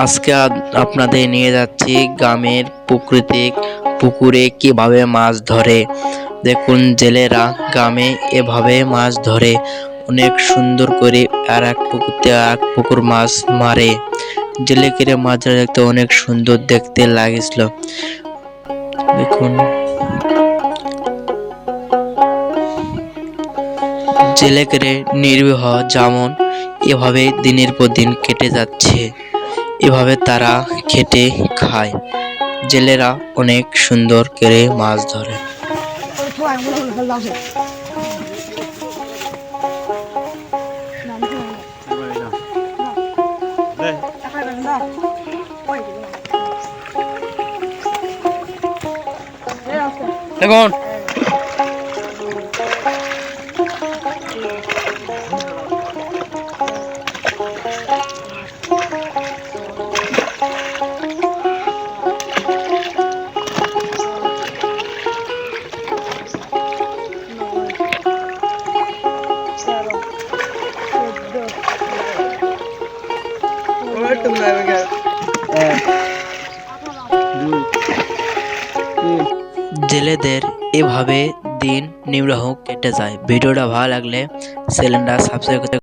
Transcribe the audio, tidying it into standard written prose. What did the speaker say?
আজকে আপনাদের নিয়ে যাচ্ছি গ্রামের পুকুরে কিভাবে মাছ ধরে। দেখুন, জেলেরা গ্রামে এভাবে মাছ ধরে, অনেক সুন্দর করে আর এক পুকুরতে এক পুকুর মাছ মারে। জেলেকেরে মাছ দেখতে অনেক সুন্দর দেখতে লাগছিল। দেখুন, জেলেকেরে নির্বিহ যেমন এভাবে দিনের পর দিন কেটে যাচ্ছে, এভাবে তারা খেটে খায়। জেলেরা অনেক সুন্দর করে মাছ ধরে। দেখুন, জেলেদের এভাবে দিন নির্বাহ কেটে যায়। ভিডিওটা ভালো লাগলে চ্যানেলটা সাবস্ক্রাইব করতে